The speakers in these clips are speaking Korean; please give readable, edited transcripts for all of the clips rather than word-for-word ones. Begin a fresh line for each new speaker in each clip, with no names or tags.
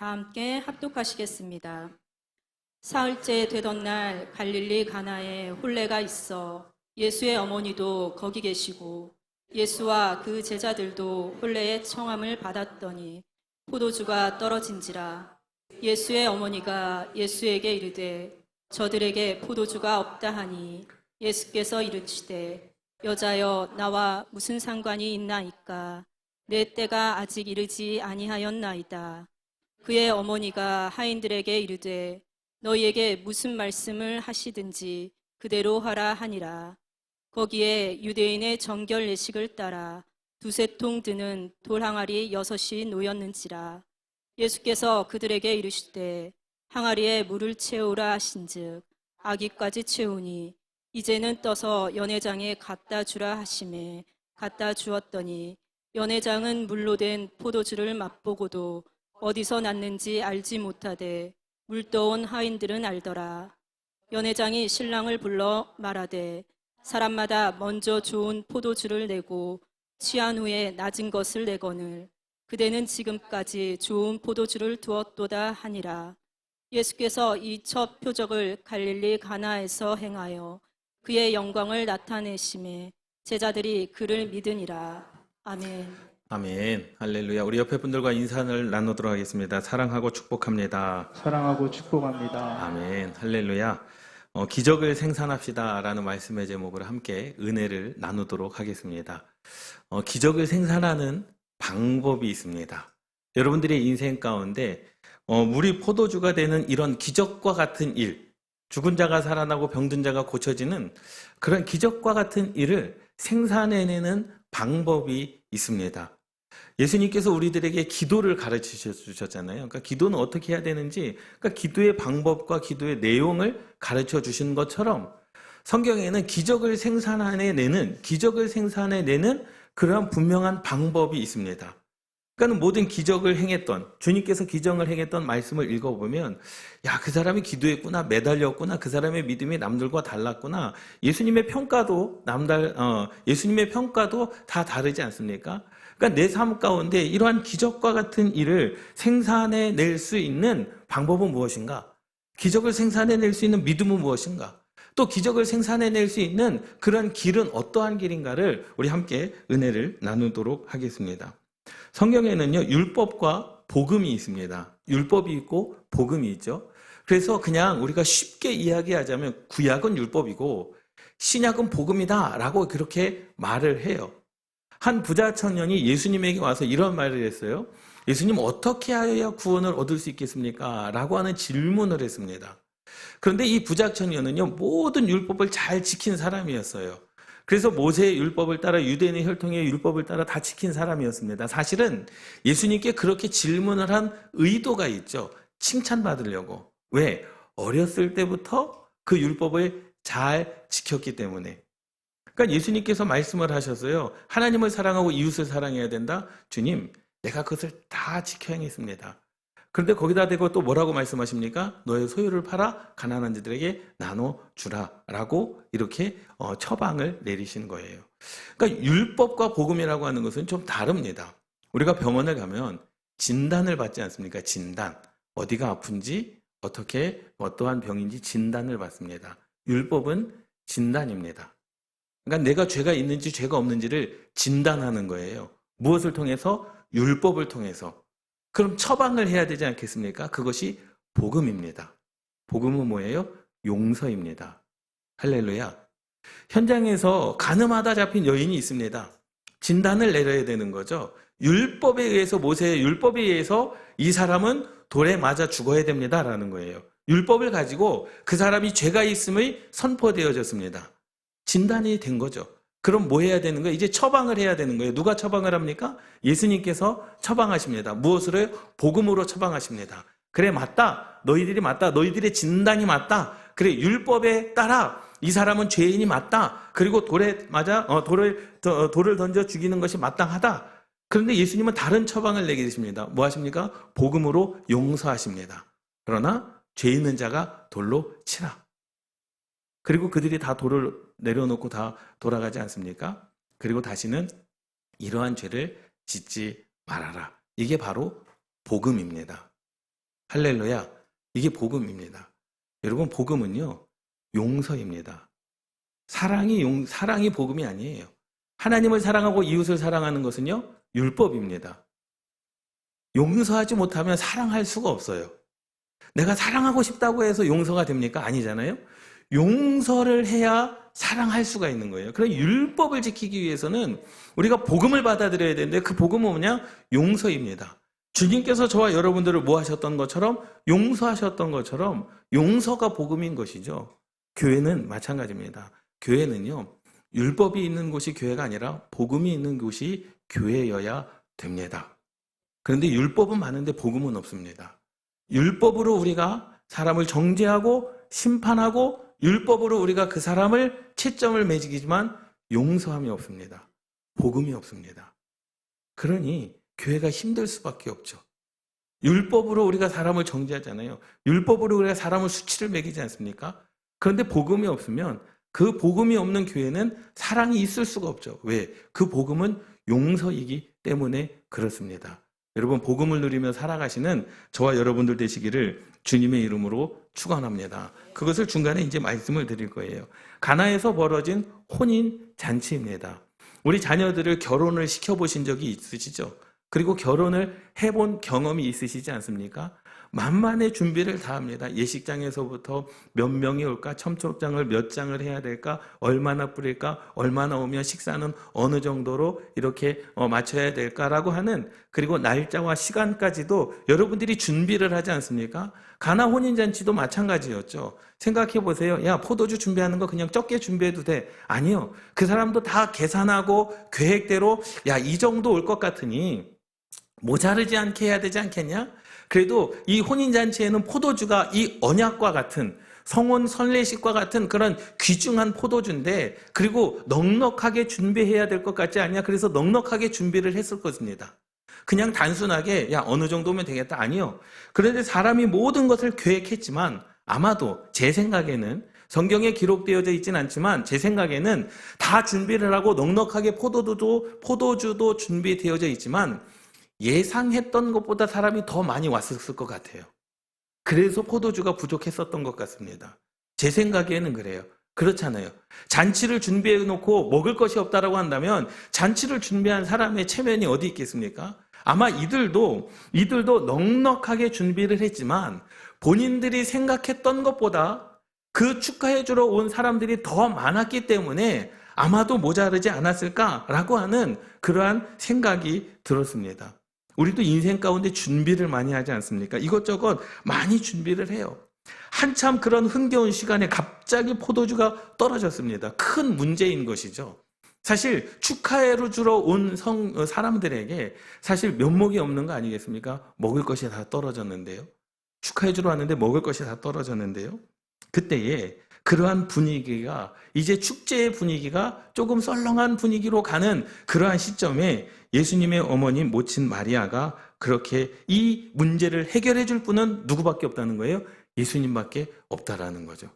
다 함께 합독하시겠습니다. 사흘째 되던 날 갈릴리 가나에 혼례가 있어 예수의 어머니도 거기 계시고 예수와 그 제자들도 혼례의 청함을 받았더니 포도주가 떨어진지라. 예수의 어머니가 예수에게 이르되 저들에게 포도주가 없다 하니 예수께서 이르시되 여자여 나와 무슨 상관이 있나이까. 내 때가 아직 이르지 아니하였나이다. 그의 어머니가 하인들에게 이르되 너희에게 무슨 말씀을 하시든지 그대로 하라 하니라. 거기에 유대인의 정결 예식을 따라 두세 통 드는 돌 항아리 6이 놓였는지라. 예수께서 그들에게 이르시되 항아리에 물을 채우라 하신즉 아기까지 채우니 이제는 떠서 연회장에 갖다 주라 하시매 갖다 주었더니 연회장은 물로 된 포도주를 맛보고도 어디서 났는지 알지 못하되 물떠온 하인들은 알더라. 연회장이 신랑을 불러 말하되 사람마다 먼저 좋은 포도주를 내고 취한 후에 낮은 것을 내거늘 그대는 지금까지 좋은 포도주를 두었도다 하니라. 예수께서 이 첫 표적을 갈릴리 가나에서 행하여 그의 영광을 나타내심에 제자들이 그를 믿으니라. 아멘.
아멘. 할렐루야. 우리 옆에 분들과 인사를 나누도록 하겠습니다. 사랑하고 축복합니다.
사랑하고 축복합니다.
아멘. 할렐루야. 기적을 생산합시다 라는 말씀의 제목으로 함께 은혜를 나누도록 하겠습니다. 기적을 생산하는 방법이 있습니다. 여러분들의 인생 가운데 물이 포도주가 되는 이런 기적과 같은 일, 죽은 자가 살아나고 병든 자가 고쳐지는 그런 기적과 같은 일을 생산해내는 방법이 있습니다. 예수님께서 우리들에게 기도를 가르쳐 주셨잖아요. 그러니까 기도는 어떻게 해야 되는지, 그러니까 기도의 방법과 기도의 내용을 가르쳐 주신 것처럼 성경에는 기적을 생산해내는 그러한 분명한 방법이 있습니다. 그러니까 모든 기적을 행했던, 주님께서 기적을 행했던 말씀을 읽어보면 야, 그 사람이 기도했구나, 매달렸구나, 그 사람의 믿음이 남들과 달랐구나. 예수님의 평가도 다 다르지 않습니까? 그러니까 내 삶 가운데 이러한 기적과 같은 일을 생산해낼 수 있는 방법은 무엇인가? 기적을 생산해낼 수 있는 믿음은 무엇인가? 또 기적을 생산해낼 수 있는 그런 길은 어떠한 길인가를 우리 함께 은혜를 나누도록 하겠습니다. 성경에는요, 율법과 복음이 있습니다. 율법이 있고 복음이 있죠. 그래서 그냥 우리가 쉽게 이야기하자면 구약은 율법이고 신약은 복음이다 라고 그렇게 말을 해요. 한 부자 청년이 예수님에게 와서 이런 말을 했어요. 예수님, 어떻게 하여야 구원을 얻을 수 있겠습니까? 라고 하는 질문을 했습니다. 그런데 이 부자 청년은요, 모든 율법을 잘 지킨 사람이었어요. 그래서 모세의 율법을 따라, 유대인의 혈통의 율법을 따라 다 지킨 사람이었습니다. 사실은 예수님께 그렇게 질문을 한 의도가 있죠. 칭찬받으려고. 왜? 어렸을 때부터 그 율법을 잘 지켰기 때문에. 그러니까 예수님께서 말씀을 하셨어요. 하나님을 사랑하고 이웃을 사랑해야 된다. 주님, 내가 그것을 다 지켜 행했습니다. 그런데 거기다 대고 또 뭐라고 말씀하십니까? 너의 소유를 팔아 가난한 자들에게 나눠주라 라고 이렇게 처방을 내리신 거예요. 그러니까 율법과 복음이라고 하는 것은 좀 다릅니다. 우리가 병원을 가면 진단을 받지 않습니까? 진단. 어디가 아픈지, 어떠한 병인지 진단을 받습니다. 율법은 진단입니다. 그러니까 내가 죄가 있는지 죄가 없는지를 진단하는 거예요. 무엇을 통해서? 율법을 통해서. 그럼 처방을 해야 되지 않겠습니까? 그것이 복음입니다. 복음은 뭐예요? 용서입니다. 할렐루야. 현장에서 간음하다 잡힌 여인이 있습니다. 진단을 내려야 되는 거죠. 율법에 의해서, 모세의 율법에 의해서 이 사람은 돌에 맞아 죽어야 됩니다라는 거예요. 율법을 가지고 그 사람이 죄가 있음을 선포되어졌습니다. 진단이 된 거죠. 그럼 뭐 해야 되는 거예요? 이제 처방을 해야 되는 거예요. 누가 처방을 합니까? 예수님께서 처방하십니다. 무엇으로? 복음으로 처방하십니다. 그래, 맞다. 너희들이 맞다. 너희들의 진단이 맞다. 그래, 율법에 따라 이 사람은 죄인이 맞다. 그리고 돌을 던져 죽이는 것이 마땅하다. 그런데 예수님은 다른 처방을 내게 되십니다. 뭐 하십니까? 복음으로 용서하십니다. 그러나 죄 있는 자가 돌로 치라. 그리고 그들이 다 돌을 내려놓고 다 돌아가지 않습니까? 그리고 다시는 이러한 죄를 짓지 말아라. 이게 바로 복음입니다. 할렐루야. 이게 복음입니다. 여러분, 복음은요, 용서입니다. 사랑이 복음이 아니에요. 하나님을 사랑하고 이웃을 사랑하는 것은요, 율법입니다. 용서하지 못하면 사랑할 수가 없어요. 내가 사랑하고 싶다고 해서 용서가 됩니까? 아니잖아요. 용서를 해야 사랑할 수가 있는 거예요. 그럼 율법을 지키기 위해서는 우리가 복음을 받아들여야 되는데, 그 복음은 뭐냐? 용서입니다. 주님께서 저와 여러분들을 뭐 하셨던 것처럼, 용서하셨던 것처럼 용서가 복음인 것이죠. 교회는 마찬가지입니다. 교회는요, 율법이 있는 곳이 교회가 아니라 복음이 있는 곳이 교회여야 됩니다. 그런데 율법은 많은데 복음은 없습니다. 율법으로 우리가 사람을 정죄하고 심판하고, 율법으로 우리가 그 사람을 채점을 매기지만 용서함이 없습니다. 복음이 없습니다. 그러니 교회가 힘들 수밖에 없죠. 율법으로 우리가 사람을 정죄하잖아요. 율법으로 우리가 사람을 수치를 매기지 않습니까? 그런데 복음이 없으면, 그 복음이 없는 교회는 사랑이 있을 수가 없죠. 왜? 그 복음은 용서이기 때문에 그렇습니다. 여러분, 복음을 누리며 살아가시는 저와 여러분들 되시기를 주님의 이름으로 축원합니다. 그것을 중간에 이제 말씀을 드릴 거예요. 가나에서 벌어진 혼인 잔치입니다. 우리 자녀들을 결혼을 시켜보신 적이 있으시죠? 그리고 결혼을 해본 경험이 있으시지 않습니까? 만만의 준비를 다 합니다. 예식장에서부터 몇 명이 올까? 첨초장을 몇 장을 해야 될까? 얼마나 뿌릴까? 얼마나 오면 식사는 어느 정도로 이렇게 맞춰야 될까라고 하는, 그리고 날짜와 시간까지도 여러분들이 준비를 하지 않습니까? 가나 혼인잔치도 마찬가지였죠. 생각해 보세요. 야, 포도주 준비하는 거 그냥 적게 준비해도 돼. 아니요. 그 사람도 다 계산하고 계획대로, 야, 이 정도 올 것 같으니 모자르지 않게 해야 되지 않겠냐? 그래도 이 혼인잔치에는 포도주가 이 언약과 같은, 성혼 선례식과 같은 그런 귀중한 포도주인데, 그리고 넉넉하게 준비해야 될 것 같지 않냐? 그래서 넉넉하게 준비를 했을 것입니다. 그냥 단순하게 야, 어느 정도면 되겠다. 아니요. 그런데 사람이 모든 것을 계획했지만, 아마도 제 생각에는, 성경에 기록되어져 있진 않지만 제 생각에는 다 준비를 하고 넉넉하게 포도주도 준비되어져 있지만 예상했던 것보다 사람이 더 많이 왔을 것 같아요. 그래서 포도주가 부족했었던 것 같습니다. 제 생각에는 그래요. 그렇잖아요. 잔치를 준비해 놓고 먹을 것이 없다라고 한다면 잔치를 준비한 사람의 체면이 어디 있겠습니까? 아마 이들도 넉넉하게 준비를 했지만 본인들이 생각했던 것보다 그 축하해 주러 온 사람들이 더 많았기 때문에 아마도 모자르지 않았을까라고 하는 그러한 생각이 들었습니다. 우리도 인생 가운데 준비를 많이 하지 않습니까? 이것저것 많이 준비를 해요. 한참 그런 흥겨운 시간에 갑자기 포도주가 떨어졌습니다. 큰 문제인 것이죠. 사실 축하해로 주러 온 사람들에게 사실 면목이 없는 거 아니겠습니까? 먹을 것이 다 떨어졌는데요. 축하해 주러 왔는데 먹을 것이 다 떨어졌는데요. 그때에 그러한 분위기가, 이제 축제의 분위기가 조금 썰렁한 분위기로 가는 그러한 시점에 예수님의 어머니 모친 마리아가 그렇게 이 문제를 해결해 줄 분은 누구밖에 없다는 거예요? 예수님밖에 없다라는 거죠.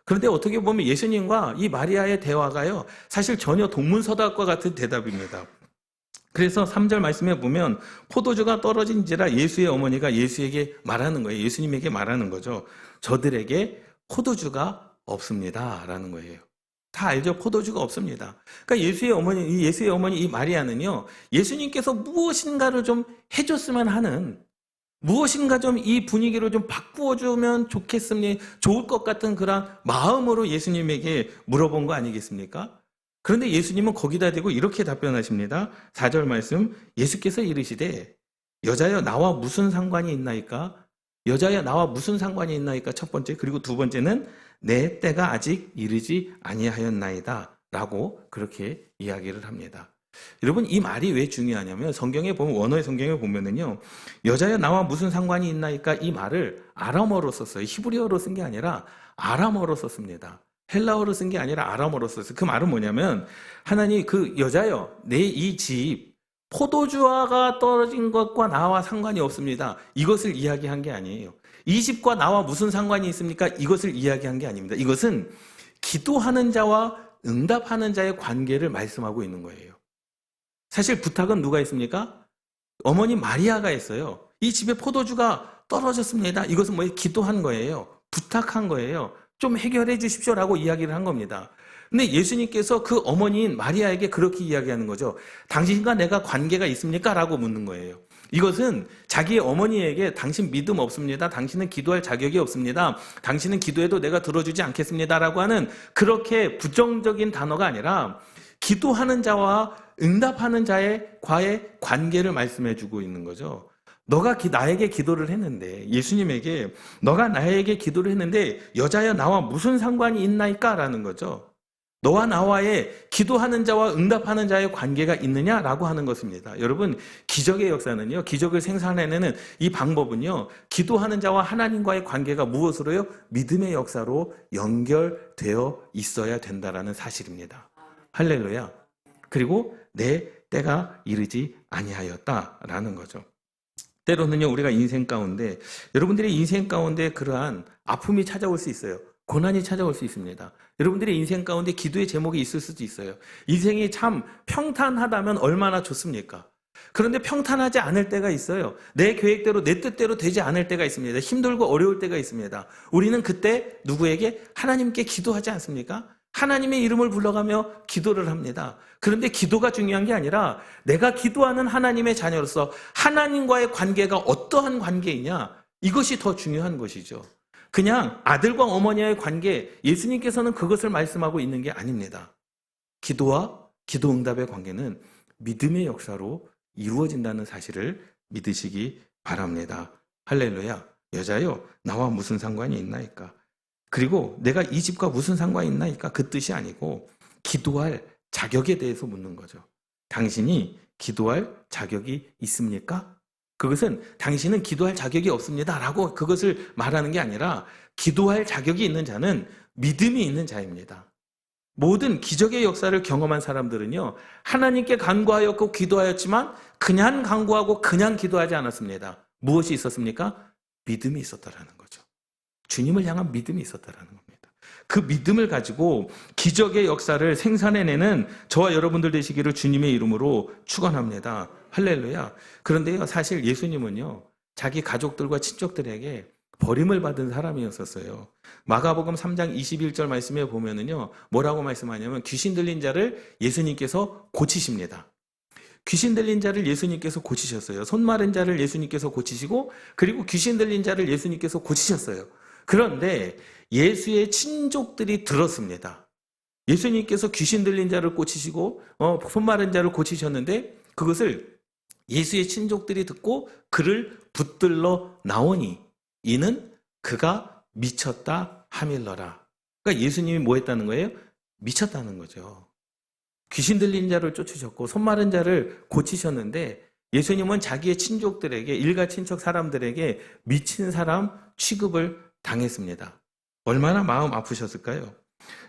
그런데 어떻게 보면 예수님과 이 마리아의 대화가요, 사실 전혀 동문서답과 같은 대답입니다. 그래서 3절 말씀에 보면 포도주가 떨어진지라 예수의 어머니가 예수에게 말하는 거예요. 예수님에게 말하는 거죠. 저들에게 포도주가 없습니다 라는 거예요. 다 알죠? 포도주가 없습니다. 그러니까 예수의 어머니 이 마리아는요, 예수님께서 무엇인가를 좀 해줬으면 하는, 무엇인가 좀 이 분위기를 좀 바꾸어주면 좋을 것 같은 그런 마음으로 예수님에게 물어본 거 아니겠습니까? 그런데 예수님은 거기다 대고 이렇게 답변하십니다. 4절 말씀, 예수께서 이르시되 여자여 나와 무슨 상관이 있나이까? 여자여 나와 무슨 상관이 있나이까? 첫 번째. 그리고 두 번째는 내 때가 아직 이르지 아니하였나이다 라고 그렇게 이야기를 합니다. 여러분, 이 말이 왜 중요하냐면 성경에 보면, 원어의 성경에 보면은요, 여자여 나와 무슨 상관이 있나이까? 이 말을 아람어로 썼어요. 히브리어로 쓴 게 아니라 아람어로 썼습니다. 헬라어로 쓴 게 아니라 아람어로 썼어요. 그 말은 뭐냐면, 하나님, 그 여자여, 내 이 집 포도주가 떨어진 것과 나와 상관이 없습니다. 이것을 이야기한 게 아니에요. 이 집과 나와 무슨 상관이 있습니까? 이것을 이야기한 게 아닙니다. 이것은 기도하는 자와 응답하는 자의 관계를 말씀하고 있는 거예요. 사실 부탁은 누가 했습니까? 어머니 마리아가 했어요. 이 집에 포도주가 떨어졌습니다. 이것은 뭐예요? 기도한 거예요. 부탁한 거예요. 좀 해결해 주십시오라고 이야기를 한 겁니다. 근데 예수님께서 그 어머니인 마리아에게 그렇게 이야기하는 거죠. 당신과 내가 관계가 있습니까? 라고 묻는 거예요. 이것은 자기의 어머니에게 당신 믿음 없습니다. 당신은 기도할 자격이 없습니다. 당신은 기도해도 내가 들어주지 않겠습니다. 라고 하는 그렇게 부정적인 단어가 아니라 기도하는 자와 응답하는 과의 관계를 말씀해 주고 있는 거죠. 너가 나에게 기도를 했는데, 예수님에게 너가 나에게 기도를 했는데 여자여 나와 무슨 상관이 있나이까? 라는 거죠. 너와 나와의 기도하는 자와 응답하는 자의 관계가 있느냐라고 하는 것입니다. 여러분, 기적의 역사는요, 기적을 생산해내는 이 방법은요, 기도하는 자와 하나님과의 관계가 무엇으로요? 믿음의 역사로 연결되어 있어야 된다라는 사실입니다. 할렐루야. 그리고 내 때가 이르지 아니하였다라는 거죠. 때로는요, 우리가 인생 가운데, 여러분들의 인생 가운데 그러한 아픔이 찾아올 수 있어요. 고난이 찾아올 수 있습니다. 여러분들의 인생 가운데 기도의 제목이 있을 수도 있어요. 인생이 참 평탄하다면 얼마나 좋습니까? 그런데 평탄하지 않을 때가 있어요. 내 계획대로, 내 뜻대로 되지 않을 때가 있습니다. 힘들고 어려울 때가 있습니다. 우리는 그때 누구에게? 하나님께 기도하지 않습니까? 하나님의 이름을 불러가며 기도를 합니다. 그런데 기도가 중요한 게 아니라 내가 기도하는 하나님의 자녀로서 하나님과의 관계가 어떠한 관계이냐, 이것이 더 중요한 것이죠. 그냥 아들과 어머니의 관계, 예수님께서는 그것을 말씀하고 있는 게 아닙니다. 기도와 기도 응답의 관계는 믿음의 역사로 이루어진다는 사실을 믿으시기 바랍니다. 할렐루야. 여자여, 나와 무슨 상관이 있나이까? 그리고 내가 이 집과 무슨 상관이 있나이까? 그 뜻이 아니고 기도할 자격에 대해서 묻는 거죠. 당신이 기도할 자격이 있습니까? 그것은 당신은 기도할 자격이 없습니다 라고 그것을 말하는 게 아니라 기도할 자격이 있는 자는 믿음이 있는 자입니다. 모든 기적의 역사를 경험한 사람들은요, 하나님께 간구하였고 기도하였지만 그냥 간구하고 그냥 기도하지 않았습니다. 무엇이 있었습니까? 믿음이 있었다라는 거죠. 주님을 향한 믿음이 있었다라는 겁니다. 그 믿음을 가지고 기적의 역사를 생산해내는 저와 여러분들 되시기를 주님의 이름으로 축원합니다. 할렐루야. 그런데요, 사실 예수님은요, 자기 가족들과 친척들에게 버림을 받은 사람이었었어요. 마가복음 3장 21절 말씀에 보면은요, 뭐라고 말씀하냐면 귀신 들린 자를 예수님께서 고치십니다. 귀신 들린 자를 예수님께서 고치셨어요. 손 마른 자를 예수님께서 고치시고, 그리고 귀신 들린 자를 예수님께서 고치셨어요. 그런데 예수의 친족들이 들었습니다. 예수님께서 귀신 들린 자를 고치시고 손 마른 자를 고치셨는데 그것을 예수의 친족들이 듣고 그를 붙들러 나오니 이는 그가 미쳤다 하밀러라. 그러니까 예수님이 뭐 했다는 거예요? 미쳤다는 거죠. 귀신 들린 자를 쫓으셨고 손 마른 자를 고치셨는데 예수님은 자기의 친족들에게, 일가 친척 사람들에게 미친 사람 취급을 당했습니다. 얼마나 마음 아프셨을까요?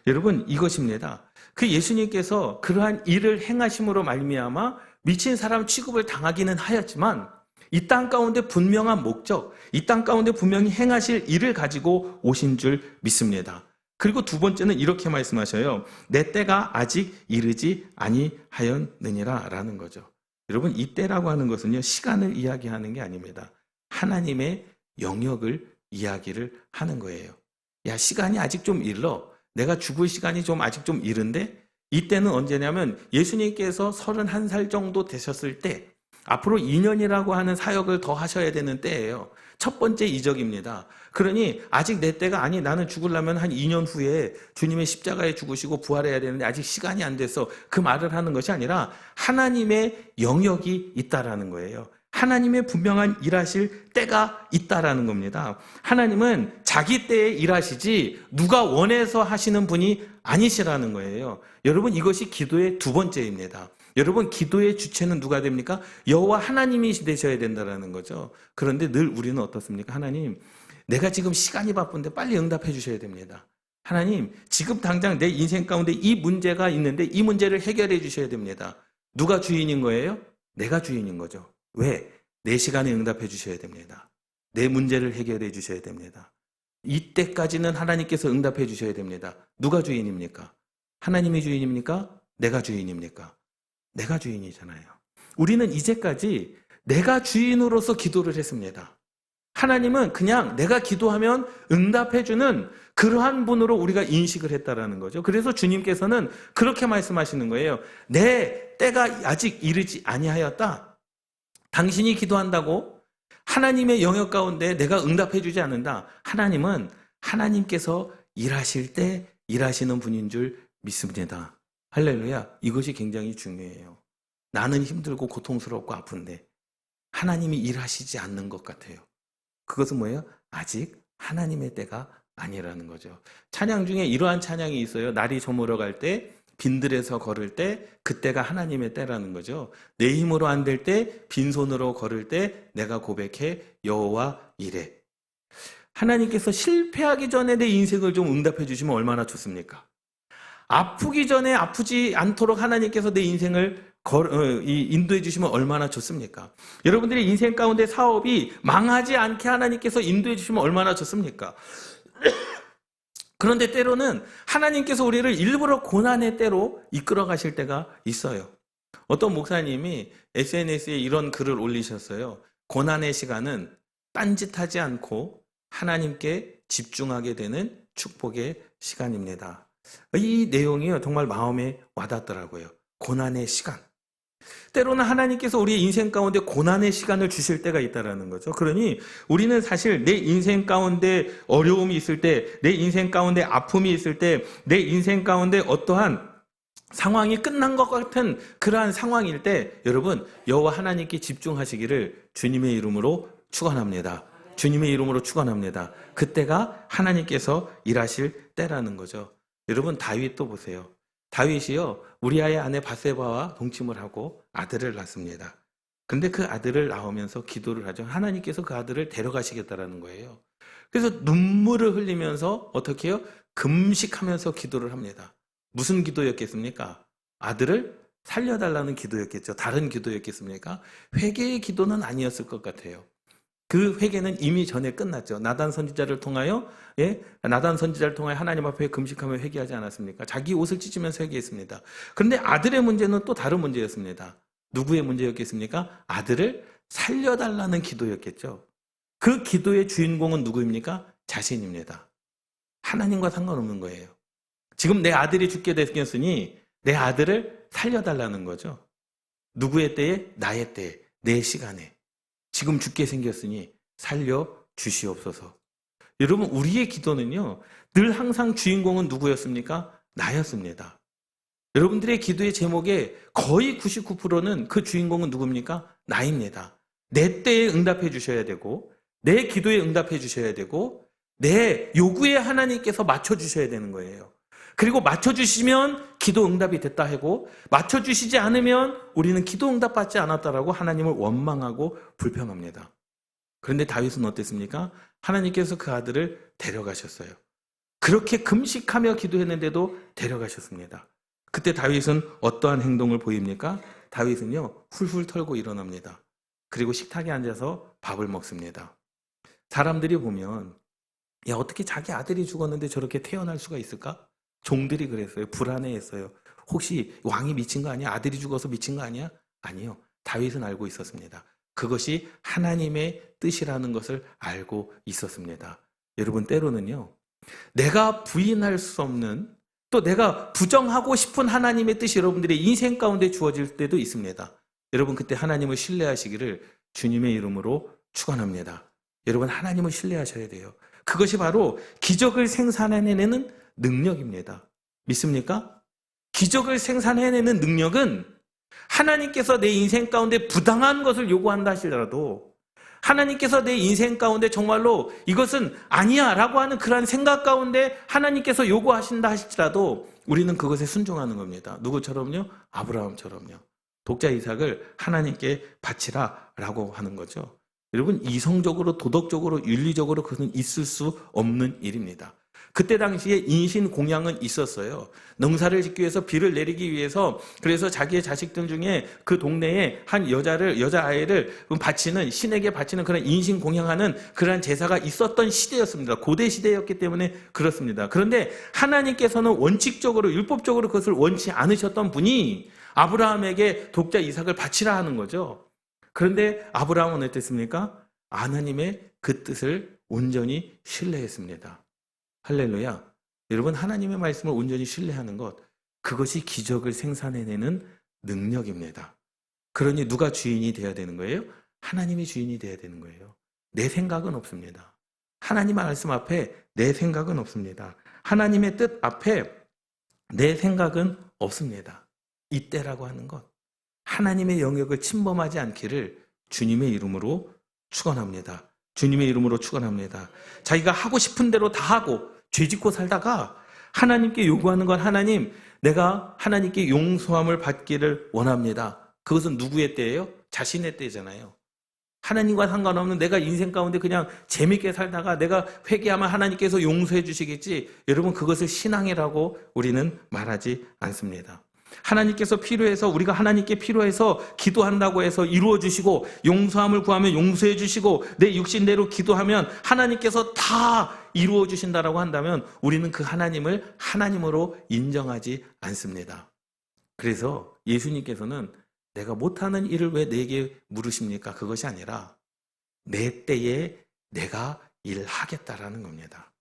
여러분, 이것입니다. 그 예수님께서 그러한 일을 행하심으로 말미암아 미친 사람 취급을 당하기는 하였지만 이 땅 가운데 분명한 목적, 이 땅 가운데 분명히 행하실 일을 가지고 오신 줄 믿습니다. 그리고 두 번째는 이렇게 말씀하셔요. 내 때가 아직 이르지 아니하였느니라 라는 거죠. 여러분, 이 때라고 하는 것은요, 시간을 이야기하는 게 아닙니다. 하나님의 영역을 이야기를 하는 거예요. 야, 시간이 아직 좀 일러. 내가 죽을 시간이 아직 좀 이른데, 이때는 언제냐면 예수님께서 31살 정도 되셨을 때, 앞으로 2년이라고 하는 사역을 더 하셔야 되는 때예요. 첫 번째 이적입니다. 그러니 아직 내 때가 아니, 나는 죽으려면 한 2년 후에 주님의 십자가에 죽으시고 부활해야 되는데 아직 시간이 안 돼서 그 말을 하는 것이 아니라 하나님의 영역이 있다라는 거예요. 하나님의 분명한 일하실 때가 있다라는 겁니다. 하나님은 자기 때에 일하시지 누가 원해서 하시는 분이 아니시라는 거예요. 여러분, 이것이 기도의 두 번째입니다. 여러분, 기도의 주체는 누가 됩니까? 여호와 하나님이 되셔야 된다는 거죠. 그런데 늘 우리는 어떻습니까? 하나님, 내가 지금 시간이 바쁜데 빨리 응답해 주셔야 됩니다. 하나님, 지금 당장 내 인생 가운데 이 문제가 있는데 이 문제를 해결해 주셔야 됩니다. 누가 주인인 거예요? 내가 주인인 거죠. 왜? 내 시간에 응답해 주셔야 됩니다. 내 문제를 해결해 주셔야 됩니다. 이때까지는 하나님께서 응답해 주셔야 됩니다. 누가 주인입니까? 하나님이 주인입니까? 내가 주인입니까? 내가 주인이잖아요. 우리는 이제까지 내가 주인으로서 기도를 했습니다. 하나님은 그냥 내가 기도하면 응답해주는 그러한 분으로 우리가 인식을 했다라는 거죠. 그래서 주님께서는 그렇게 말씀하시는 거예요. 내 때가 아직 이르지 아니하였다. 당신이 기도한다고 하나님의 영역 가운데 내가 응답해주지 않는다. 하나님은 하나님께서 일하실 때 일하시는 분인 줄 믿습니다. 할렐루야. 이것이 굉장히 중요해요. 나는 힘들고 고통스럽고 아픈데 하나님이 일하시지 않는 것 같아요. 그것은 뭐예요? 아직 하나님의 때가 아니라는 거죠. 찬양 중에 이러한 찬양이 있어요. 날이 저물어 갈 때, 빈들에서 걸을 때, 그때가 하나님의 때라는 거죠. 내 힘으로 안 될 때, 빈손으로 걸을 때 내가 고백해 여호와 이래. 하나님께서 실패하기 전에 내 인생을 좀 응답해 주시면 얼마나 좋습니까? 아프기 전에 아프지 않도록 하나님께서 내 인생을 인도해 주시면 얼마나 좋습니까? 여러분들의 인생 가운데 사업이 망하지 않게 하나님께서 인도해 주시면 얼마나 좋습니까? 그런데 때로는 하나님께서 우리를 일부러 고난의 때로 이끌어 가실 때가 있어요. 어떤 목사님이 SNS에 이런 글을 올리셨어요. 고난의 시간은 딴짓하지 않고 하나님께 집중하게 되는 축복의 시간입니다. 이 내용이 정말 마음에 와닿더라고요. 고난의 시간. 때로는 하나님께서 우리의 인생 가운데 고난의 시간을 주실 때가 있다는 거죠. 그러니 우리는 사실 내 인생 가운데 어려움이 있을 때, 내 인생 가운데 아픔이 있을 때, 내 인생 가운데 어떠한 상황이 끝난 것 같은 그러한 상황일 때 여러분 여호와 하나님께 집중하시기를 주님의 이름으로 축원합니다. 주님의 이름으로 축원합니다. 그때가 하나님께서 일하실 때라는 거죠. 여러분 다윗도 보세요. 다윗이요 우리아의 아내 바세바와 동침을 하고 아들을 낳습니다. 근데 그 아들을 낳으면서 기도를 하죠. 하나님께서 그 아들을 데려가시겠다라는 거예요. 그래서 눈물을 흘리면서 어떻게 해요? 금식하면서 기도를 합니다. 무슨 기도였겠습니까? 아들을 살려달라는 기도였겠죠. 다른 기도였겠습니까? 회개의 기도는 아니었을 것 같아요. 그 회개는 이미 전에 끝났죠. 나단 선지자를 통하여 하나님 앞에 금식하며 회개하지 않았습니까? 자기 옷을 찢으면서 회개했습니다. 그런데 아들의 문제는 또 다른 문제였습니다. 누구의 문제였겠습니까? 아들을 살려달라는 기도였겠죠. 그 기도의 주인공은 누구입니까? 자신입니다. 하나님과 상관없는 거예요. 지금 내 아들이 죽게 됐으니 내 아들을 살려달라는 거죠. 누구의 때에? 나의 때에, 내 시간에. 지금 죽게 생겼으니 살려 주시옵소서. 여러분 우리의 기도는요 늘 항상 주인공은 누구였습니까? 나였습니다. 여러분들의 기도의 제목에 거의 99%는 그 주인공은 누굽니까? 나입니다. 내 때에 응답해 주셔야 되고 내 기도에 응답해 주셔야 되고 내 요구에 하나님께서 맞춰주셔야 되는 거예요. 그리고 맞춰주시면 기도 응답이 됐다 하고 맞춰주시지 않으면 우리는 기도 응답 받지 않았다라고 하나님을 원망하고 불평합니다. 그런데 다윗은 어땠습니까? 하나님께서 그 아들을 데려가셨어요. 그렇게 금식하며 기도했는데도 데려가셨습니다. 그때 다윗은 어떠한 행동을 보입니까? 다윗은요 훌훌 털고 일어납니다. 그리고 식탁에 앉아서 밥을 먹습니다. 사람들이 보면 야 어떻게 자기 아들이 죽었는데 저렇게 태어날 수가 있을까? 종들이 그랬어요. 불안해했어요. 혹시 왕이 미친 거 아니야? 아들이 죽어서 미친 거 아니야? 아니요. 다윗은 알고 있었습니다. 그것이 하나님의 뜻이라는 것을 알고 있었습니다. 여러분 때로는요. 내가 부인할 수 없는 또 내가 부정하고 싶은 하나님의 뜻이 여러분들의 인생 가운데 주어질 때도 있습니다. 여러분 그때 하나님을 신뢰하시기를 주님의 이름으로 축원합니다. 여러분 하나님을 신뢰하셔야 돼요. 그것이 바로 기적을 생산해내는 능력입니다. 믿습니까? 기적을 생산해내는 능력은 하나님께서 내 인생 가운데 부당한 것을 요구한다 하시더라도 하나님께서 내 인생 가운데 정말로 이것은 아니야 라고 하는 그러한 생각 가운데 하나님께서 요구하신다 하실지라도 우리는 그것에 순종하는 겁니다. 누구처럼요? 아브라함처럼요. 독자 이삭을 하나님께 바치라 라고 하는 거죠. 여러분 이성적으로 도덕적으로 윤리적으로 그것은 있을 수 없는 일입니다. 그때 당시에 인신 공양은 있었어요. 농사를 짓기 위해서 비를 내리기 위해서 그래서 자기의 자식들 중에 그 동네에 한 여자아이를 바치는 신에게 바치는 그런 인신 공양하는 그러한 제사가 있었던 시대였습니다. 고대 시대였기 때문에 그렇습니다. 그런데 하나님께서는 원칙적으로 율법적으로 그것을 원치 않으셨던 분이 아브라함에게 독자 이삭을 바치라 하는 거죠. 그런데 아브라함은 어땠습니까? 하나님의 그 뜻을 온전히 신뢰했습니다. 할렐루야. 여러분, 하나님의 말씀을 온전히 신뢰하는 것, 그것이 기적을 생산해내는 능력입니다. 그러니 누가 주인이 되어야 되는 거예요? 하나님이 주인이 되어야 되는 거예요. 내 생각은 없습니다. 하나님의 말씀 앞에 내 생각은 없습니다. 하나님의 뜻 앞에 내 생각은 없습니다. 이때라고 하는 것, 하나님의 영역을 침범하지 않기를 주님의 이름으로 축원합니다. 주님의 이름으로 축원합니다. 자기가 하고 싶은 대로 다 하고 죄짓고 살다가 하나님께 요구하는 건, 하나님, 내가 하나님께 용서함을 받기를 원합니다. 그것은 누구의 때예요? 자신의 때잖아요. 하나님과 상관없는 내가 인생 가운데 그냥 재밌게 살다가 내가 회개하면 하나님께서 용서해 주시겠지. 여러분, 그것을 신앙이라고 우리는 말하지 않습니다. 하나님께서 필요해서, 우리가 하나님께 필요해서 기도한다고 해서 이루어 주시고, 용서함을 구하면 용서해 주시고, 내 육신대로 기도하면 하나님께서 다 이루어 주신다라고 한다면 우리는 그 하나님을 하나님으로 인정하지 않습니다. 그래서 예수님께서는 내가 못하는 일을 왜 내게 물으십니까? 그것이 아니라 내 때에 내가 일하겠다라는 겁니다.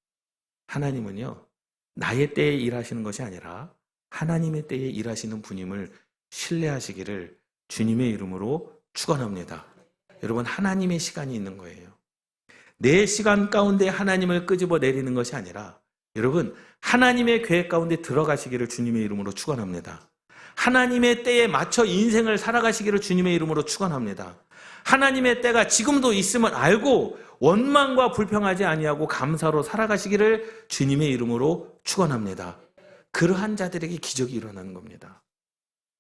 하나님은요, 나의 때에 일하시는 것이 아니라 하나님의 때에 일하시는 분임을 신뢰하시기를 주님의 이름으로 축원합니다. 여러분, 하나님의 시간이 있는 거예요. 내 시간 가운데 하나님을 끄집어 내리는 것이 아니라, 여러분, 하나님의 계획 가운데 들어가시기를 주님의 이름으로 축원합니다. 하나님의 때에 맞춰 인생을 살아가시기를 주님의 이름으로 축원합니다. 하나님의 때가 지금도 있음을 알고 원망과 불평하지 아니하고 감사로 살아가시기를 주님의 이름으로 축원합니다. 그러한 자들에게 기적이 일어나는 겁니다.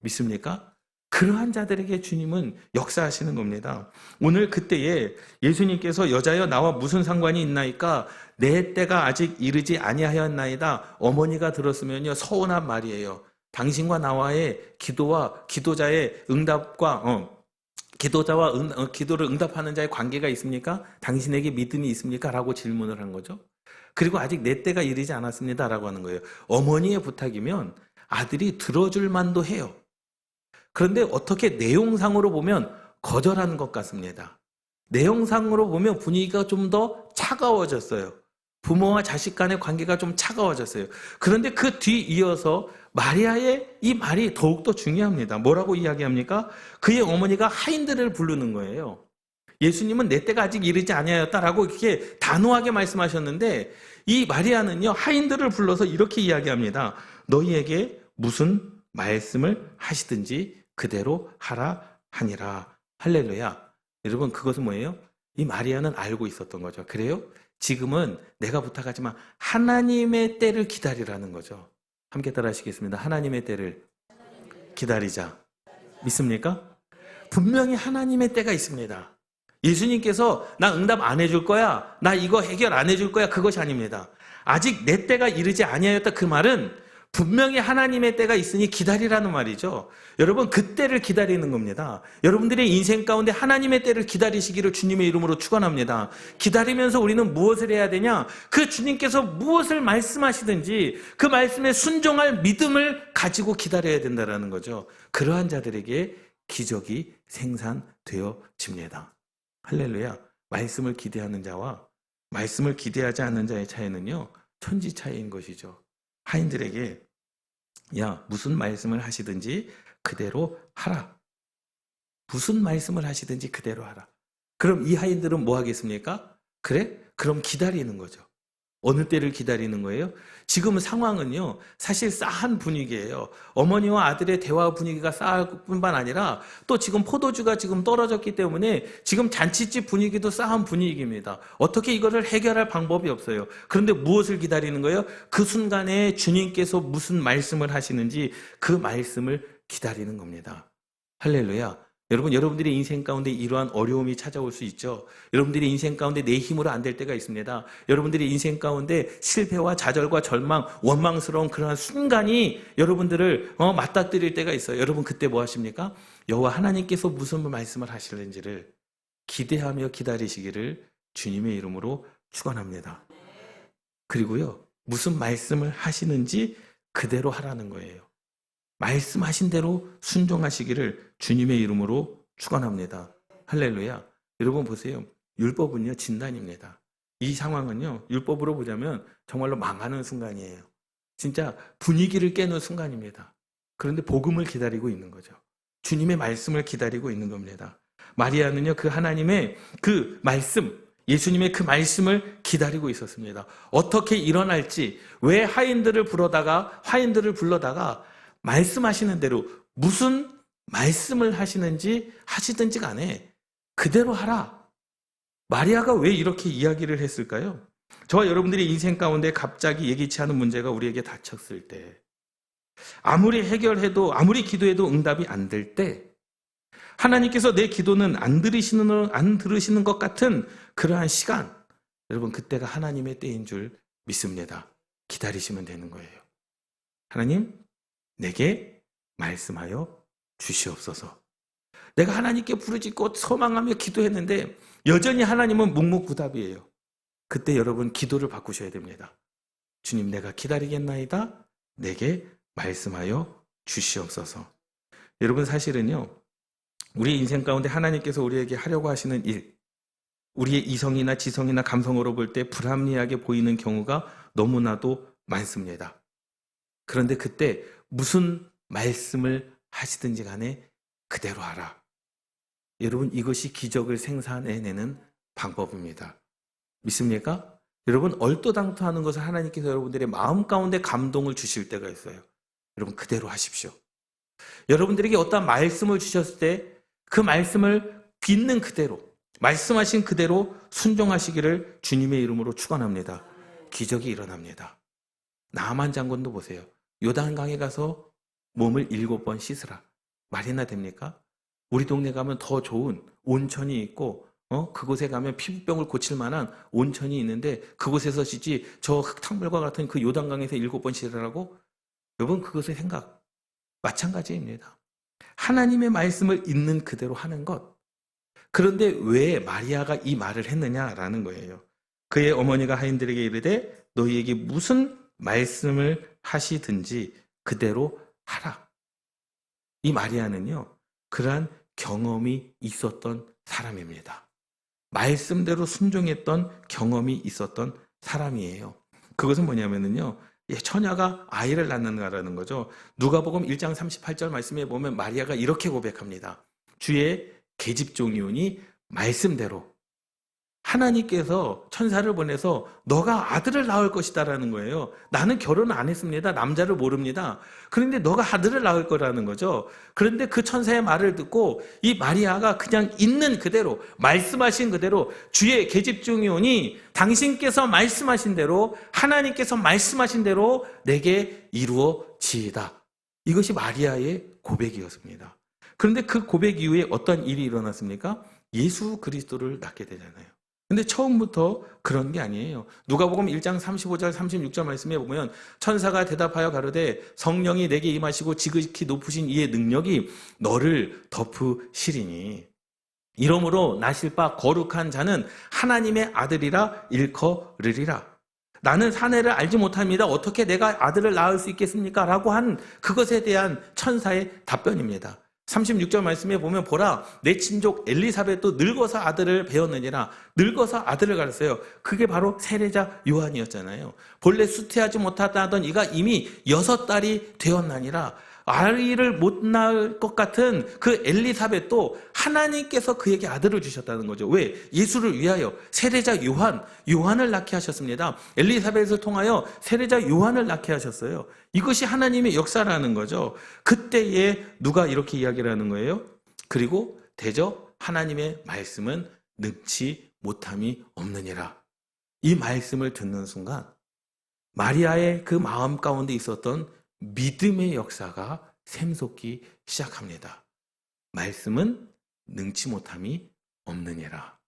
믿습니까? 그러한 자들에게 주님은 역사하시는 겁니다. 오늘 그때에 예수님께서 여자여 나와 무슨 상관이 있나이까? 내 때가 아직 이르지 아니하였나이다. 어머니가 들었으면요, 서운한 말이에요. 당신과 나와의 기도와 기도자의 응답과 기도를 응답하는 자의 관계가 있습니까? 당신에게 믿음이 있습니까? 라고 질문을 한 거죠. 그리고 아직 내 때가 이르지 않았습니다 라고 하는 거예요. 어머니의 부탁이면 아들이 들어줄 만도 해요. 그런데 어떻게 내용상으로 보면 거절하는 것 같습니다. 내용상으로 보면 분위기가 좀 더 차가워졌어요. 부모와 자식 간의 관계가 좀 차가워졌어요. 그런데 그 뒤 이어서 마리아의 이 말이 더욱더 중요합니다. 뭐라고 이야기합니까? 그의 어머니가 하인들을 부르는 거예요. 예수님은 내 때가 아직 이르지 아니하였다라고 이렇게 단호하게 말씀하셨는데, 이 마리아는요, 하인들을 불러서 이렇게 이야기합니다. 너희에게 무슨 말씀을 하시든지 그대로 하라 하니라. 할렐루야. 여러분, 그것은 뭐예요? 이 마리아는 알고 있었던 거죠. 그래요? 지금은 내가 부탁하지만 하나님의 때를 기다리라는 거죠. 함께 따라 하시겠습니다. 하나님의 때를 기다리자. 믿습니까? 분명히 하나님의 때가 있습니다. 예수님께서 나 응답 안 해줄 거야, 나 이거 해결 안 해줄 거야, 그것이 아닙니다. 아직 내 때가 이르지 아니하였다, 그 말은 분명히 하나님의 때가 있으니 기다리라는 말이죠. 여러분, 그 때를 기다리는 겁니다. 여러분들의 인생 가운데 하나님의 때를 기다리시기를 주님의 이름으로 축원합니다. 기다리면서 우리는 무엇을 해야 되냐? 그 주님께서 무엇을 말씀하시든지 그 말씀에 순종할 믿음을 가지고 기다려야 된다는 거죠. 그러한 자들에게 기적이 생산되어집니다. 할렐루야. 말씀을 기대하는 자와 말씀을 기대하지 않는 자의 차이는요, 천지 차이인 것이죠. 하인들에게 야, 무슨 말씀을 하시든지 그대로 하라. 무슨 말씀을 하시든지 그대로 하라. 그럼 이 하인들은 뭐 하겠습니까? 그래? 그럼 기다리는 거죠. 어느 때를 기다리는 거예요? 지금 상황은요, 사실 싸한 분위기예요. 어머니와 아들의 대화 분위기가 싸할 뿐만 아니라 또 지금 포도주가 지금 떨어졌기 때문에 지금 잔치집 분위기도 싸한 분위기입니다. 어떻게 이거를 해결할 방법이 없어요. 그런데 무엇을 기다리는 거예요? 그 순간에 주님께서 무슨 말씀을 하시는지 그 말씀을 기다리는 겁니다. 할렐루야. 여러분, 여러분들의 인생 가운데 이러한 어려움이 찾아올 수 있죠. 여러분들의 인생 가운데 내 힘으로 안 될 때가 있습니다. 여러분들의 인생 가운데 실패와 좌절과 절망, 원망스러운 그러한 순간이 여러분들을 맞닥뜨릴 때가 있어요. 여러분, 그때 뭐 하십니까? 여호와 하나님께서 무슨 말씀을 하실는지를 기대하며 기다리시기를 주님의 이름으로 축원합니다. 그리고요, 무슨 말씀을 하시는지 그대로 하라는 거예요. 말씀하신 대로 순종하시기를 주님의 이름으로 축원합니다. 할렐루야. 여러분 보세요. 율법은요, 진단입니다. 이 상황은요, 율법으로 보자면 정말로 망하는 순간이에요. 진짜 분위기를 깨는 순간입니다. 그런데 복음을 기다리고 있는 거죠. 주님의 말씀을 기다리고 있는 겁니다. 마리아는요, 그 하나님의 그 말씀, 예수님의 그 말씀을 기다리고 있었습니다. 어떻게 일어날지, 왜 화인들을 불러다가 말씀하시는 대로 무슨 말씀을 하시든지 간에 그대로 하라. 마리아가 왜 이렇게 이야기를 했을까요? 저와 여러분들의 인생 가운데 갑자기 예기치 않은 문제가 우리에게 닥쳤을 때, 아무리 해결해도, 아무리 기도해도 응답이 안 될 때, 하나님께서 내 기도는 안 들으시는 것 같은 그러한 시간, 여러분, 그때가 하나님의 때인 줄 믿습니다. 기다리시면 되는 거예요. 하나님, 내게 말씀하여 주시옵소서. 내가 하나님께 부르짖고 소망하며 기도했는데 여전히 하나님은 묵묵부답이에요. 그때 여러분 기도를 바꾸셔야 됩니다. 주님, 내가 기다리겠나이다. 내게 말씀하여 주시옵소서. 여러분, 사실은요, 우리 인생 가운데 하나님께서 우리에게 하려고 하시는 일, 우리의 이성이나 지성이나 감성으로 볼 때 불합리하게 보이는 경우가 너무나도 많습니다. 그런데 그때 무슨 말씀을 하시든지 간에 그대로 하라. 여러분, 이것이 기적을 생산해내는 방법입니다. 믿습니까? 여러분, 얼토당토하는 것을 하나님께서 여러분들의 마음 가운데 감동을 주실 때가 있어요. 여러분, 그대로 하십시오. 여러분들에게 어떤 말씀을 주셨을 때 그 말씀을 믿는 그대로, 말씀하신 그대로 순종하시기를 주님의 이름으로 축원합니다. 기적이 일어납니다. 나만 장군도 보세요. 요단강에 가서 몸을 7번 씻으라. 말이나 됩니까? 우리 동네 가면 더 좋은 온천이 있고, 그곳에 가면 피부병을 고칠 만한 온천이 있는데 그곳에서 씻지, 저 흙탕물과 같은 그 요단강에서 7번 씻으라고? 여러분, 그것의 생각 마찬가지입니다. 하나님의 말씀을 있는 그대로 하는 것. 그런데 왜 마리아가 이 말을 했느냐라는 거예요. 그의 어머니가 하인들에게 이르되 너희에게 무슨 말씀을 하시든지 그대로 하라. 이 마리아는요, 그러한 경험이 있었던 사람입니다. 말씀대로 순종했던 경험이 있었던 사람이에요. 그것은 뭐냐면요, 처녀가 아이를 낳는다라는 거죠. 누가복음 1장 38절 말씀에 보면 마리아가 이렇게 고백합니다. 주의 계집종이오니 말씀대로. 하나님께서 천사를 보내서 너가 아들을 낳을 것이다라는 거예요. 나는 결혼을 안 했습니다. 남자를 모릅니다. 그런데 너가 아들을 낳을 거라는 거죠. 그런데 그 천사의 말을 듣고 이 마리아가 그냥 있는 그대로, 말씀하신 그대로, 주의 계집종이오니 당신께서 말씀하신 대로, 하나님께서 말씀하신 대로 내게 이루어지이다. 이것이 마리아의 고백이었습니다. 그런데 그 고백 이후에 어떤 일이 일어났습니까? 예수 그리스도를 낳게 되잖아요. 근데 처음부터 그런 게 아니에요. 누가복음 1장 35절 36절 말씀에 보면 천사가 대답하여 가로되 성령이 내게 임하시고 지극히 높으신 이의 능력이 너를 덮으시리니 이러므로 나실 바 거룩한 자는 하나님의 아들이라 일컬으리라. 나는 사내를 알지 못합니다. 어떻게 내가 아들을 낳을 수 있겠습니까? 라고 한 그것에 대한 천사의 답변입니다. 36절 말씀에 보면 보라 내 친족 엘리사벳도 늙어서 아들을 배웠느니라. 늙어서 아들을 가졌어요. 그게 바로 세례자 요한이었잖아요. 본래 수태하지 못하던 이가 이미 6달이 되었나니라. 아이를 못 낳을 것 같은 그 엘리사벳도 하나님께서 그에게 아들을 주셨다는 거죠. 왜? 예수를 위하여 세례자 요한을 낳게 하셨습니다. 엘리사벳을 통하여 세례자 요한을 낳게 하셨어요. 이것이 하나님의 역사라는 거죠. 그때에 누가 이렇게 이야기를 하는 거예요? 그리고 대저 하나님의 말씀은 능치 못함이 없느니라. 이 말씀을 듣는 순간 마리아의 그 마음 가운데 있었던 믿음의 역사가 샘솟기 시작합니다. 말씀은 능치 못함이 없느니라.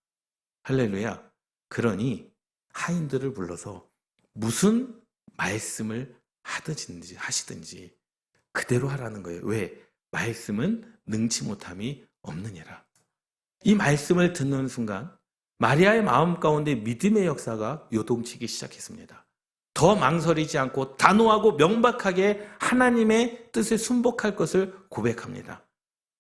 할렐루야. 그러니 하인들을 불러서 무슨 말씀을 하시든지 그대로 하라는 거예요. 왜? 말씀은 능치 못함이 없느니라. 이 말씀을 듣는 순간 마리아의 마음 가운데 믿음의 역사가 요동치기 시작했습니다. 더 망설이지 않고 단호하고 명백하게 하나님의 뜻에 순복할 것을 고백합니다.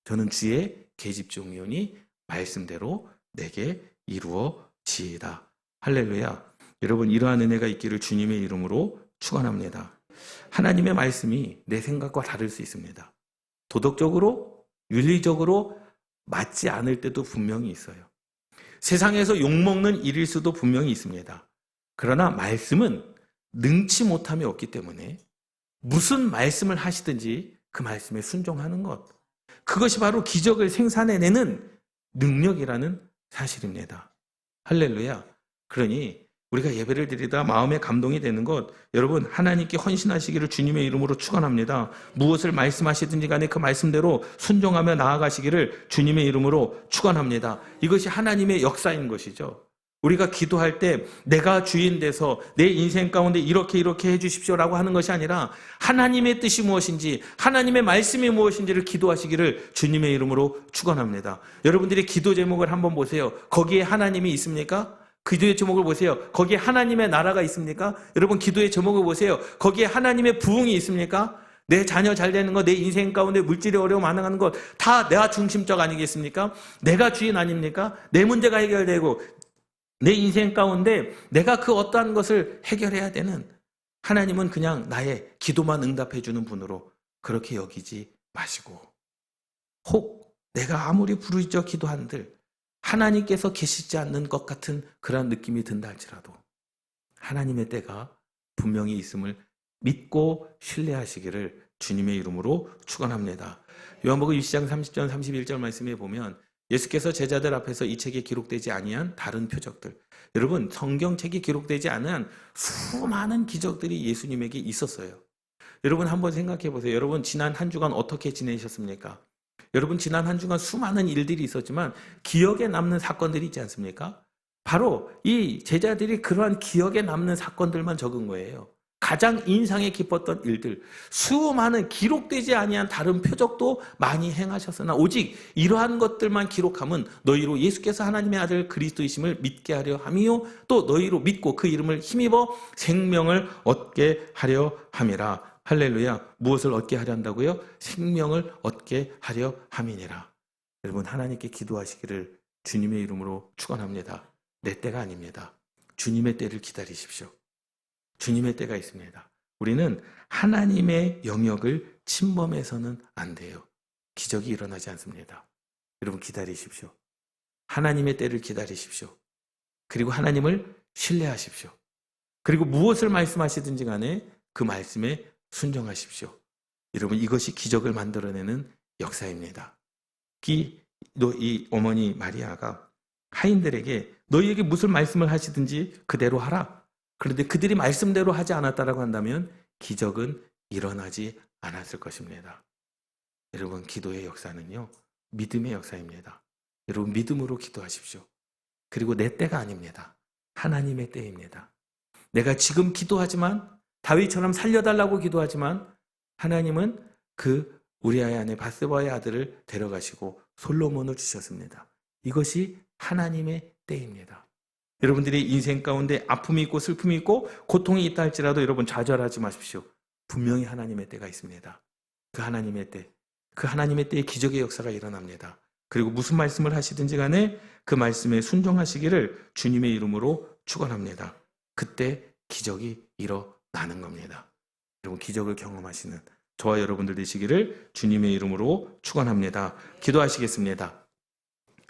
저는 주의 계집종이오니 말씀대로 내게 이루어지이다. 할렐루야. 여러분, 이러한 은혜가 있기를 주님의 이름으로 축원합니다. 하나님의 말씀이 내 생각과 다를 수 있습니다. 도덕적으로, 윤리적으로 맞지 않을 때도 분명히 있어요. 세상에서 욕먹는 일일 수도 분명히 있습니다. 그러나 말씀은 능치 못함이 없기 때문에 무슨 말씀을 하시든지 그 말씀에 순종하는 것, 그것이 바로 기적을 생산해내는 능력이라는 사실입니다. 할렐루야. 그러니 우리가 예배를 드리다 마음에 감동이 되는 것, 여러분 하나님께 헌신하시기를 주님의 이름으로 축원합니다. 무엇을 말씀하시든지 간에 그 말씀대로 순종하며 나아가시기를 주님의 이름으로 축원합니다. 이것이 하나님의 역사인 것이죠. 우리가 기도할 때 내가 주인 돼서 내 인생 가운데 이렇게 해주십시오라고 하는 것이 아니라 하나님의 뜻이 무엇인지, 하나님의 말씀이 무엇인지를 기도하시기를 주님의 이름으로 축원합니다. 여러분들이 기도 제목을 한번 보세요. 거기에 하나님이 있습니까? 기도의 제목을 보세요. 거기에 하나님의 나라가 있습니까? 여러분, 기도의 제목을 보세요. 거기에 하나님의 부흥이 있습니까? 내 자녀 잘 되는 것, 내 인생 가운데 물질의 어려움 안 하는 것, 다 내가 중심적 아니겠습니까? 내가 주인 아닙니까? 내 문제가 해결되고 내 인생 가운데 내가 그 어떠한 것을 해결해야 되는, 하나님은 그냥 나의 기도만 응답해 주는 분으로 그렇게 여기지 마시고, 혹 내가 아무리 부르짖어 기도한들 하나님께서 계시지 않는 것 같은 그런 느낌이 든다 할지라도 하나님의 때가 분명히 있음을 믿고 신뢰하시기를 주님의 이름으로 축원합니다. 요한복음 20장 30절 31절 말씀에 보면 예수께서 제자들 앞에서 이 책에 기록되지 아니한 다른 표적들, 여러분 성경책이 기록되지 않은 수많은 기적들이 예수님에게 있었어요. 여러분 한번 생각해 보세요. 여러분 지난 한 주간 어떻게 지내셨습니까? 여러분 지난 한 주간 수많은 일들이 있었지만 기억에 남는 사건들이 있지 않습니까? 바로 이 제자들이 그러한 기억에 남는 사건들만 적은 거예요. 가장 인상에 깊었던 일들, 수많은 기록되지 아니한 다른 표적도 많이 행하셨으나 오직 이러한 것들만 기록함은 너희로 예수께서 하나님의 아들 그리스도이심을 믿게 하려 함이요 또 너희로 믿고 그 이름을 힘입어 생명을 얻게 하려 함이라. 할렐루야. 무엇을 얻게 하려 한다고요? 생명을 얻게 하려 함이니라. 여러분 하나님께 기도하시기를 주님의 이름으로 축원합니다. 내 때가 아닙니다. 주님의 때를 기다리십시오. 주님의 때가 있습니다. 우리는 하나님의 영역을 침범해서는 안 돼요. 기적이 일어나지 않습니다. 여러분 기다리십시오. 하나님의 때를 기다리십시오. 그리고 하나님을 신뢰하십시오. 그리고 무엇을 말씀하시든지 간에 그 말씀에 순종하십시오. 여러분 이것이 기적을 만들어내는 역사입니다. 이 어머니 마리아가 하인들에게 너희에게 무슨 말씀을 하시든지 그대로 하라. 그런데 그들이 말씀대로 하지 않았다라고 한다면 기적은 일어나지 않았을 것입니다. 여러분 기도의 역사는요 믿음의 역사입니다. 여러분 믿음으로 기도하십시오. 그리고 내 때가 아닙니다. 하나님의 때입니다. 내가 지금 기도하지만 다윗처럼 살려달라고 기도하지만 하나님은 그 우리아의 아내 바세바의 아들을 데려가시고 솔로몬을 주셨습니다. 이것이 하나님의 때입니다. 여러분들이 인생 가운데 아픔이 있고 슬픔이 있고 고통이 있다 할지라도 여러분 좌절하지 마십시오. 분명히 하나님의 때가 있습니다. 그 하나님의 때, 그 하나님의 때에 기적의 역사가 일어납니다. 그리고 무슨 말씀을 하시든지 간에 그 말씀에 순종하시기를 주님의 이름으로 축원합니다. 그때 기적이 일어나는 겁니다. 여러분 기적을 경험하시는 저와 여러분들 되시기를 주님의 이름으로 축원합니다. 기도하시겠습니다.